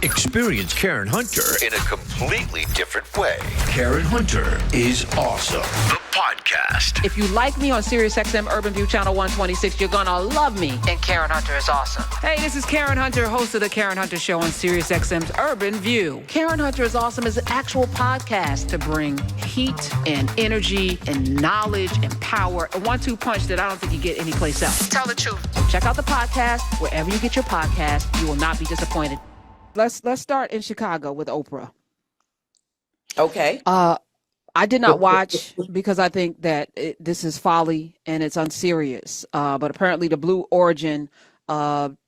Experience Karen Hunter in a completely different way. Karen Hunter is awesome. The podcast. If you like me on SiriusXM Urban View Channel 126, you're going to love me. And Karen Hunter is awesome. Hey, this is Karen Hunter, host of The Karen Hunter Show on SiriusXM's Urban View. Karen Hunter is awesome is an actual podcast to bring heat and energy and knowledge and power. A 1-2 punch that I don't think you get anyplace else. Tell the truth. Check out the podcast wherever you get your podcast. You will not be disappointed. Let's start in Chicago with Oprah. Okay. I did not watch because I think that this is folly and it's unserious. But apparently the Blue Origin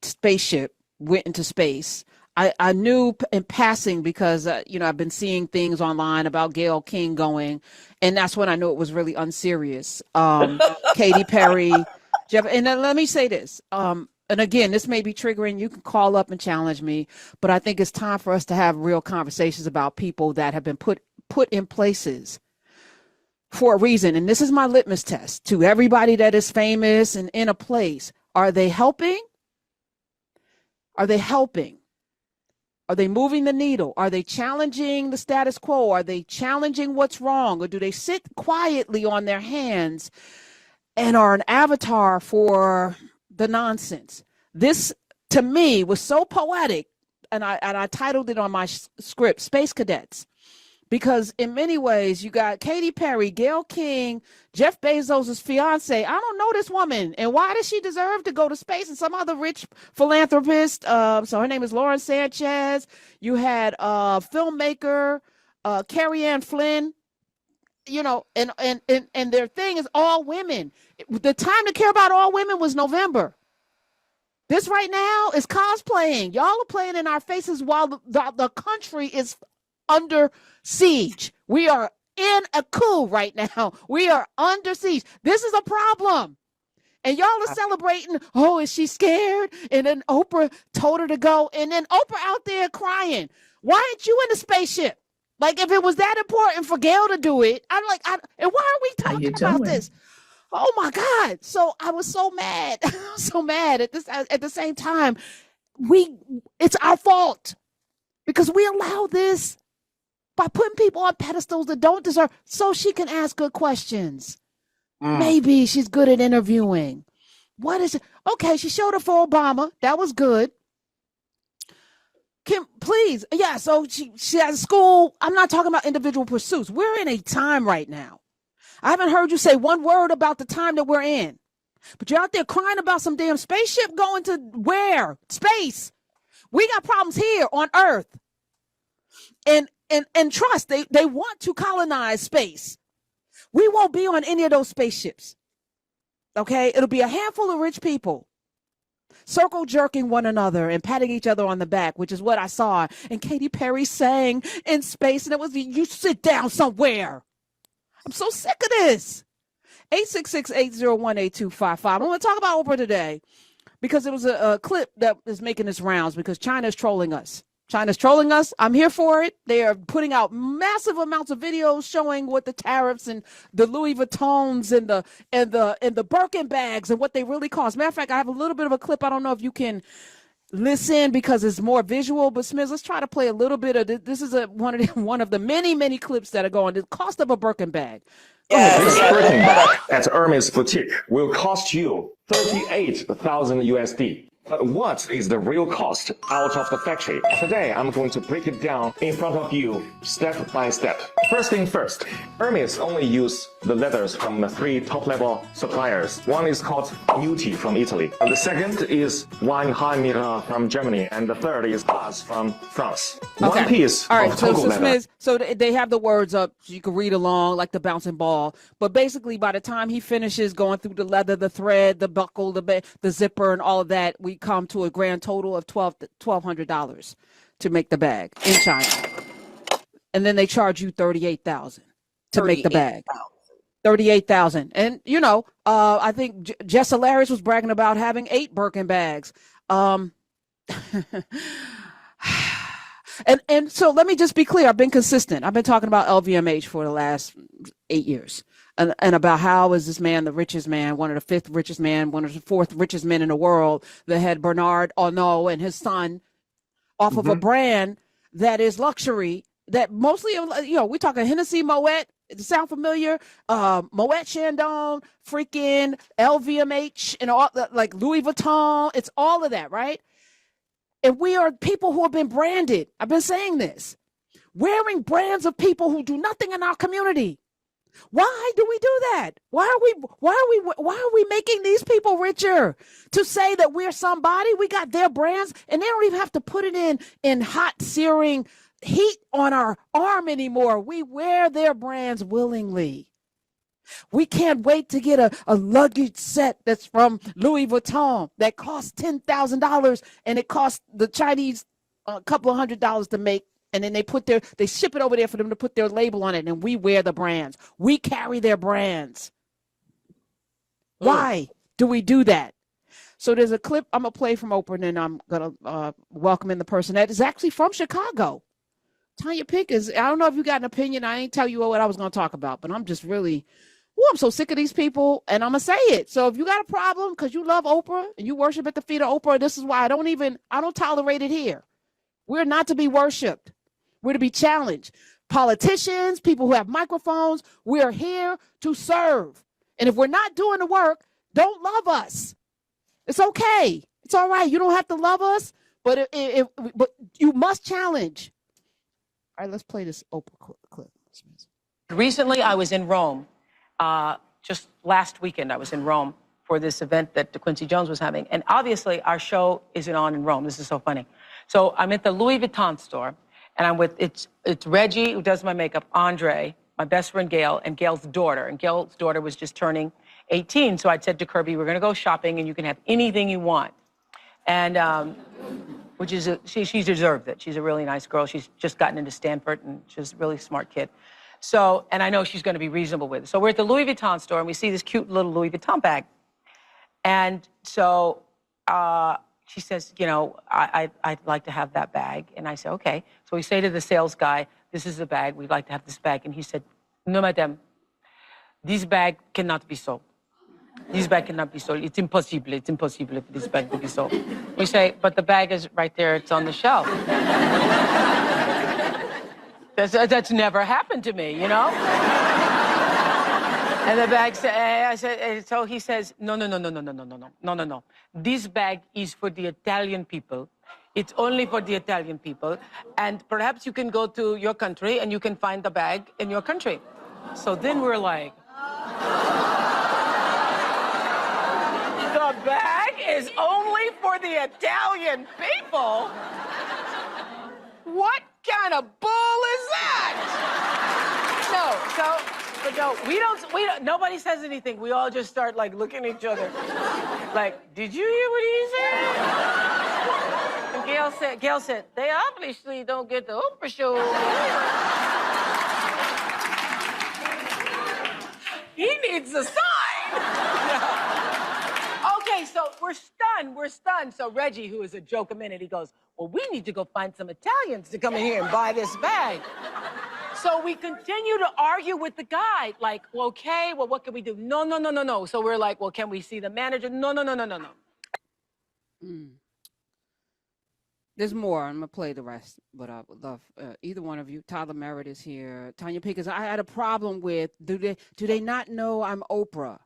spaceship went into space. I knew in passing because, I've been seeing things online about Gayle King going, and that's when I knew it was really unserious. Katy Perry, Jeff, and then let me say this. And again, this may be triggering. You can call up and challenge me, but I think it's time for us to have real conversations about people that have been put in places for a reason. And this is my litmus test to everybody that is famous and in a place. Are they helping? Are they helping? Are they moving the needle? Are they challenging the status quo? Are they challenging what's wrong? Or do they sit quietly on their hands and are an avatar for the nonsense? This, to me, was so poetic, and I titled it on my script, Space Cadets, because in many ways, you got Katy Perry, Gayle King, Jeff Bezos' fiance. I don't know this woman, and why does she deserve to go to space? And some other rich philanthropist, so her name is Lauren Sanchez. You had filmmaker Carrie Ann Flynn. And their thing is all women. The time to care about all women was November. This right now is cosplaying. Y'all are playing in our faces while the country is under siege. We are in a coup right now. We are under siege. This is a problem. And y'all are celebrating, oh, is she scared? And then Oprah told her to go. And then Oprah out there crying. Why aren't you in the spaceship? Like, if it was that important for Gayle to do it, and why are we talking about this? Oh my God. So I was so mad. So mad at the same time. It's our fault because we allow this by putting people on pedestals that don't deserve, so she can ask good questions. Maybe she's good at interviewing. What is it? Okay, she showed up for Obama. That was good. Kim, please. Yeah, so she has school. I'm not talking about individual pursuits. We're in a time right now. I haven't heard you say one word about the time that we're in. But you're out there crying about some damn spaceship going to where? Space. We got problems here on Earth. And trust, they want to colonize space. We won't be on any of those spaceships. Okay? It'll be a handful of rich people circle jerking one another and patting each other on the back, which is what I saw. And Katy Perry sang in space, and it was, you sit down somewhere. I'm so sick of this. 866-801-8255. I want to talk about Oprah today because it was a clip that is making its rounds because China is trolling us. China's trolling us. I'm here for it. They are putting out massive amounts of videos showing what the tariffs and the Louis Vuittons and the Birkin bags and what they really cost. Matter of fact, I have a little bit of a clip. I don't know if you can listen because it's more visual, but Smiz, let's try to play a little bit of this. This is one of the many clips that are going. The cost of a Birkin bag. This Birkin bag at Hermes boutique will cost you 38,000 USD. But what is the real cost out of the factory? Today, I'm going to break it down in front of you step by step. First thing first, Hermes only use the leathers from the 3 top-level suppliers. One is called Muti from Italy. And the second is Weinheim from Germany. And the third is Baz from France. Okay. One piece All right, of total leather. Smiz, so they have the words up so you can read along like the bouncing ball. But basically, by the time he finishes going through the leather, the thread, the buckle, the zipper, and all of that, we come to a grand total of $1,200 to make the bag in China. And then they charge you $38,000 to make the bag. $38,000. And I think Jess Hilarious was bragging about having 8 Birkin bags. And so let me just be clear. I've been consistent. I've been talking about LVMH for the last 8 years. And about how is this man the richest man, one of the 5th richest man, one of the 4th richest men in the world, that had Bernard Arnault and his son off of a brand that is luxury, that mostly, we're talking Hennessy, Moet. Does it sound familiar? Moet Chandon, freaking LVMH, and all like Louis Vuitton. It's all of that, right? And we are people who have been branded. I've been saying this, wearing brands of people who do nothing in our community. Why do we do that? Why are we making these people richer to say that we're somebody? We got their brands, and they don't even have to put it in hot, searing heat on our arm anymore. We wear their brands willingly. We can't wait to get a luggage set that's from Louis Vuitton that costs $10,000, and it costs the Chinese a couple of $100 to make. And then they ship it over there for them to put their label on it, and we wear the brands. We carry their brands. Why do we do that? So there's a clip I'm going to play from Oprah, and then I'm going to welcome in the person that is actually from Chicago. Tanya Pickens, I don't know if you got an opinion. I ain't tell you what I was going to talk about, but I'm just really, I'm so sick of these people, and I'm going to say it. So if you got a problem because you love Oprah and you worship at the feet of Oprah, this is why I don't tolerate it here. We're not to be worshiped. We're to be challenged. Politicians, people who have microphones, we are here to serve. And if we're not doing the work, don't love us. It's okay. It's all right. You don't have to love us, but but you must challenge. All right, let's play this Oprah clip. Recently, I was in Rome. Just last weekend, I was in Rome for this event that Quincy Jones was having. And obviously, our show isn't on in Rome. This is so funny. So I'm at the Louis Vuitton store. And I'm with, it's Reggie, who does my makeup, Andre, my best friend Gail, and Gail's daughter. And Gail's daughter was just turning 18. So I said to Kirby, we're going to go shopping, and you can have anything you want. And, which is, she deserved it. She's a really nice girl. She's just gotten into Stanford, and she's a really smart kid. So, and I know she's going to be reasonable with it. So we're at the Louis Vuitton store, and we see this cute little Louis Vuitton bag. And so, she says, I'd like to have that bag. And I say, okay. So we say to the sales guy, this is the bag. We'd like to have this bag. And he said, no, madame, this bag cannot be sold. This bag cannot be sold. It's impossible. It's impossible for this bag to be sold. We say, but the bag is right there. It's on the shelf. That's never happened to me, And the bag said, so he says, no. This bag is for the Italian people. It's only for the Italian people. And perhaps you can go to your country and you can find the bag in your country. So then we're like, the bag is only for the Italian people? What kind of bull is that? But no, we don't, nobody says anything. We all just start like looking at each other. Like, did you hear what he said? And Gail said, they obviously don't get the Oprah show. He needs a sign. Okay, so we're stunned. So Reggie, who is a joke a minute, he goes, well, we need to go find some Italians to come in here and buy this bag. So we continue to argue with the guy, like, well, okay, well, what can we do? No. So we're like, well, can we see the manager? No. There's more. I'm going to play the rest, but I would love either one of you. Tyler Merritt is here. Tanya Pickens, I had a problem with, do they not know I'm Oprah?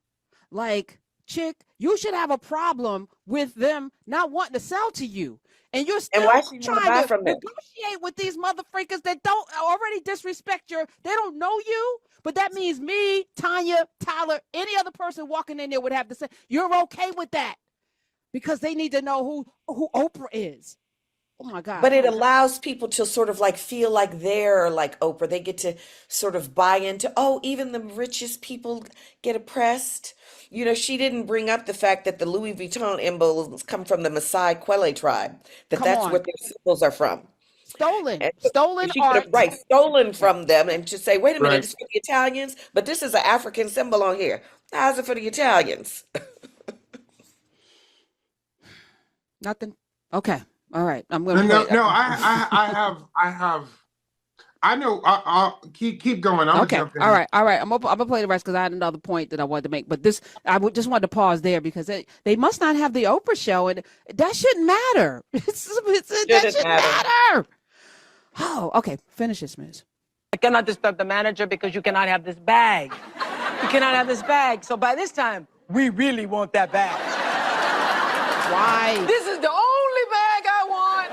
Like, chick, you should have a problem with them not wanting to sell to you. And you're still trying to negotiate with these motherfuckers that don't already disrespect they don't know you. But that means me, Tanya, Tyler, any other person walking in there would have to say, you're okay with that. Because they need to know who Oprah is. Oh my God. But it allows people to sort of like feel like they're like Oprah. They get to sort of buy into, even the richest people get oppressed. She didn't bring up the fact that the Louis Vuitton emblems come from the Maasai Kwele tribe, that's where their symbols are from. Stolen art. Right, stolen from them, and to say, wait a minute, it's for the Italians, but this is an African symbol on here. How's it for the Italians? Nothing. Okay. All right. I'm going to No, I I know. I'll keep going. I'm gonna Okay. jump in. All right. I'm gonna play the rest because I had another point that I wanted to make. But this, just wanted to pause there because they must not have the Oprah show, and that shouldn't matter. That shouldn't matter. Oh, okay. Finish this, Miss. I cannot disturb the manager because you cannot have this bag. You cannot have this bag. So by this time, we really want that bag. Why? This is the only bag I want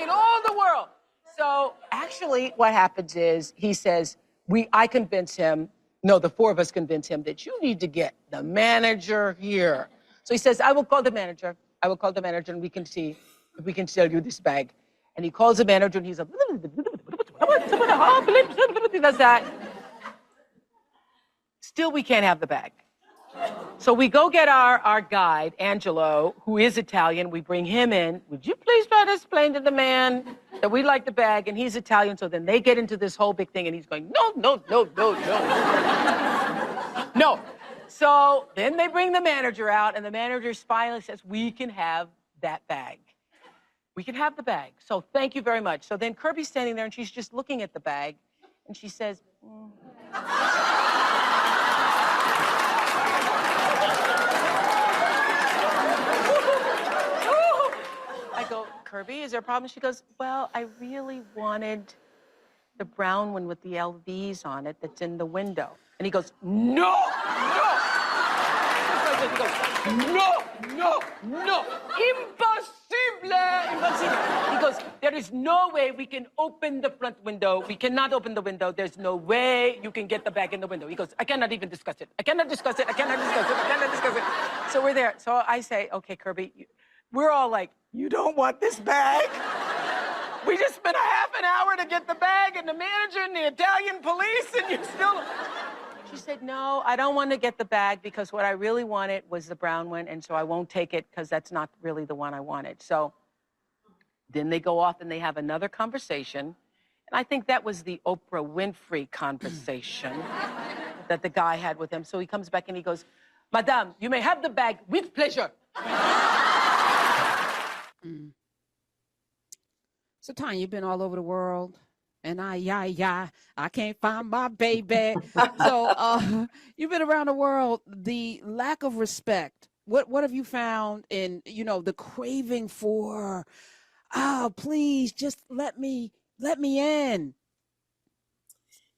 in all the world. So actually what happens is he says, I convince him, no, the four of us convince him that you need to get the manager here. So he says, I will call the manager. I will call the manager and we can see if we can sell you this bag. And he calls the manager and he's like, does that. Still, we can't have the bag. So we go get our guide, Angelo, who is Italian. We bring him in. Would you please try to explain to the man that we like the bag and he's Italian? So then they get into this whole big thing and he's going, no, no, no, no, no. No. So then they bring the manager out and the manager finally says, we can have that bag. We can have the bag. So thank you very much. So then Kirby's standing there and she's just looking at the bag and she says, I go, Kirby, is there a problem? She goes, well, I really wanted the brown one with the LVs on it that's in the window. And he goes, no, no. He goes, no, no, no, impossible, impossible. He goes, there is no way we can open the front window. We cannot open the window. There's no way you can get the bag in the window. He goes, I cannot even discuss it. I cannot discuss it. I cannot discuss it. I cannot discuss it. So we're there. So I say, okay, Kirby, we're all like, you don't want this bag? We just spent a half an hour to get the bag and the manager and the Italian police and you still... She said, no, I don't want to get the bag because what I really wanted was the brown one, and so I won't take it because that's not really the one I wanted. So then they go off and they have another conversation, and I think that was the Oprah Winfrey conversation that the guy had with him. So he comes back and he goes, Madame, you may have the bag with pleasure. So, Tanya, you've been all over the world. And I can't find my baby. So you've been around the world. The lack of respect. What have you found in, the craving for, please just let me in.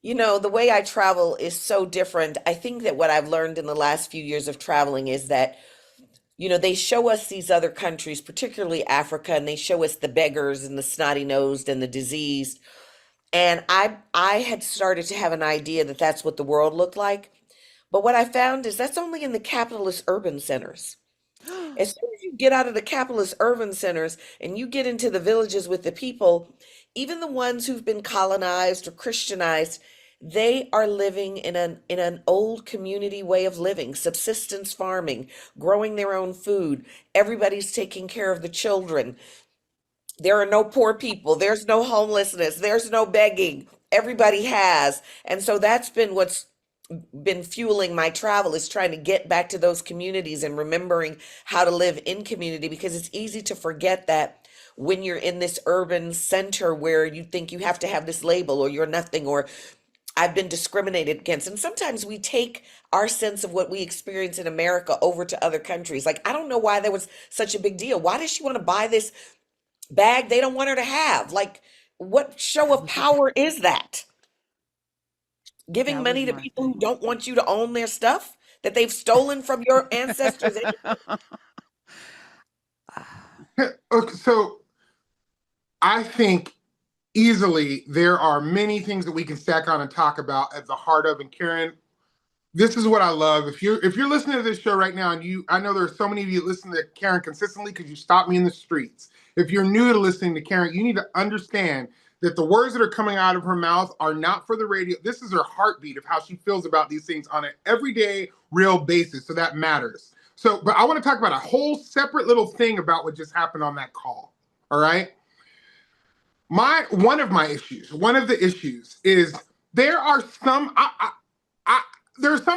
The way I travel is so different. I think that what I've learned in the last few years of traveling is that, they show us these other countries, particularly Africa, and they show us the beggars and the snotty-nosed and the diseased. And I had started to have an idea that that's what the world looked like. But what I found is that's only in the capitalist urban centers. As soon as you get out of the capitalist urban centers and you get into the villages with the people, even the ones who've been colonized or Christianized, they are living in an old community way of living, subsistence farming, growing their own food. Everybody's taking care of the children. There are no poor people. There's no homelessness. There's no begging. Everybody has. And so that's been what's been fueling my travel, is trying to get back to those communities and remembering how to live in community, because it's easy to forget that when you're in this urban center where you think you have to have this label or you're nothing or I've been discriminated against. And sometimes we take our sense of what we experience in America over to other countries. Like, I don't know why that was such a big deal. Why does she want to buy this bag they don't want her to have? Like, what show of power is that? Giving money to people who don't want you to own their stuff that they've stolen from your ancestors. Okay, so I think easily there are many things that we can stack on and talk about at the heart of. And Karen, this is what I love. If you're listening to this show right now, and I know there are so many of you that listen to Karen consistently because you stopped me in the streets. If you're new to listening to Karen, you need to understand that the words that are coming out of her mouth are not for the radio. This is her heartbeat of how she feels about these things on an everyday, real basis. So that matters. So, but I want to talk about a whole separate little thing about what just happened on that call. All right. One of the issues is there are some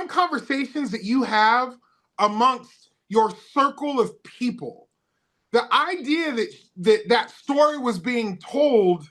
conversations that you have amongst your circle of people. The idea that story was being told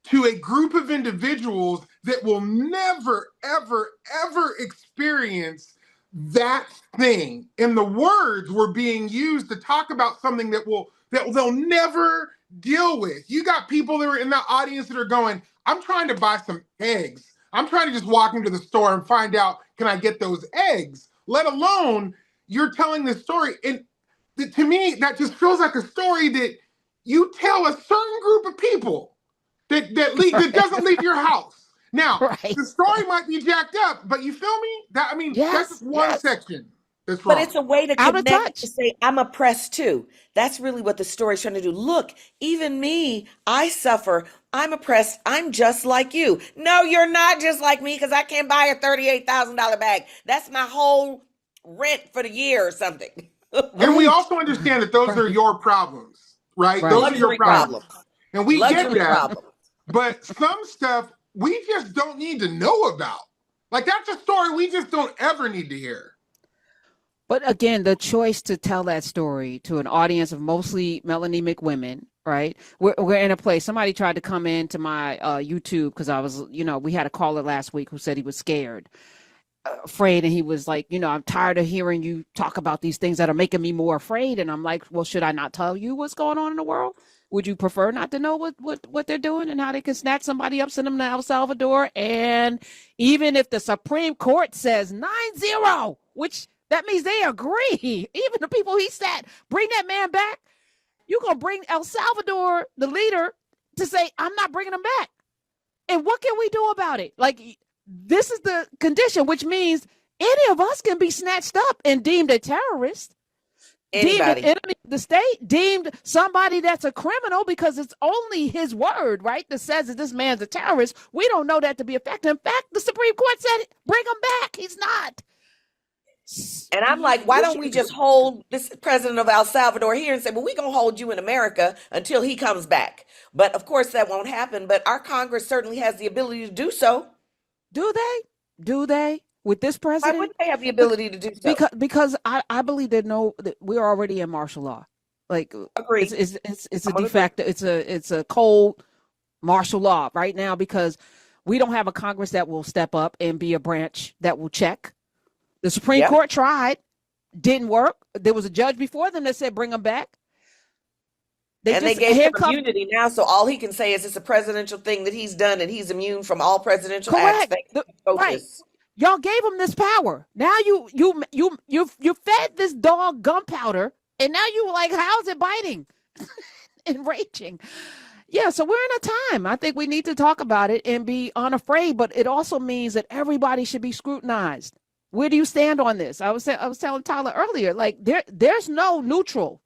to a group of individuals that will never, ever, ever experience that thing. And the words were being used to talk about something that they'll never deal with. You got people that are in the audience that are going, I'm trying to buy some eggs. I'm trying to just walk into the store and find out, can I get those eggs? Let alone you're telling this story. And to me, that just feels like a story that you tell a certain group of people that doesn't leave your house. Now, the story might be jacked up, but you feel me? That's just one section that's wrong. But it's a way to connect to say, I'm oppressed too. That's really what the story's trying to do. Look, even me, I suffer. I'm oppressed. I'm just like you. No, you're not just like me because I can't buy a $38,000 bag. That's my whole rent for the year or something. And we also understand that those are your problems, right? Those are your problems. And we get that. But some stuff we just don't need to know about. Like, that's a story we just don't ever need to hear. But again, the choice to tell that story to an audience of mostly melanemic women, right? We're in a place. Somebody tried to come into my YouTube because I was, we had a caller last week who said he was scared, afraid. And he was like, I'm tired of hearing you talk about these things that are making me more afraid. And I'm like, well, should I not tell you what's going on in the world? Would you prefer not to know what they're doing and how they can snatch somebody up, send them to El Salvador? And even if the Supreme Court says 9-0, which that means they agree, even the people he said, bring that man back, you're going to bring El Salvador, the leader, to say, I'm not bringing him back. And what can we do about it? Like, this is the condition, which means any of us can be snatched up and deemed a terrorist. Anybody. Deemed an enemy of the state, deemed somebody that's a criminal because it's only his word, right, that says that this man's a terrorist. We don't know that to be a fact. In fact, the Supreme Court said, bring him back. He's not. And I'm like, why don't we just hold this president of El Salvador here and say, well, we're going to hold you in America until he comes back. But of course, that won't happen. But our Congress certainly has the ability to do so. Do they? Do they? With this president? Why wouldn't they have the ability to do so? Because I believe that we're already in martial law. Like, agreed. It's a de facto, it's a cold martial law right now because we don't have a Congress that will step up and be a branch that will check. The Supreme Court tried, didn't work. There was a judge before them that said bring them back. They gave him immunity now, so all he can say is it's a presidential thing that he's done, and he's immune from all presidential acts. Right. Y'all gave him this power. Now you fed this dog gunpowder, and now you like, how's it biting and raging? Yeah, so we're in a time. I think we need to talk about it and be unafraid, but it also means that everybody should be scrutinized. Where do you stand on this? I was telling Tyler earlier, like there's no neutral.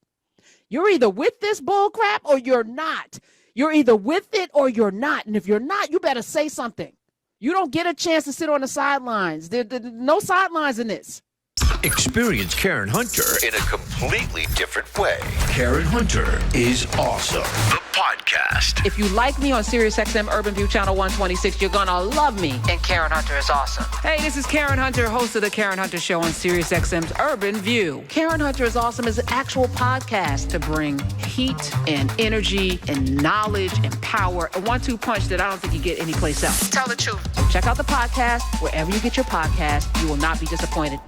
You're either with this bull crap or you're not. You're either with it or you're not. And if you're not, you better say something. You don't get a chance to sit on the sidelines. There's no sidelines in this. Experience Karen Hunter in a completely different way. Karen Hunter is awesome. The podcast. If you like me on SiriusXM Urban View Channel 126, you're going to love me. And Karen Hunter is awesome. Hey, this is Karen Hunter, host of The Karen Hunter Show on SiriusXM's Urban View. Karen Hunter is Awesome is an actual podcast to bring heat and energy and knowledge and power. A 1-2 punch that I don't think you get anyplace else. Tell the truth. Check out the podcast wherever you get your podcast. You will not be disappointed.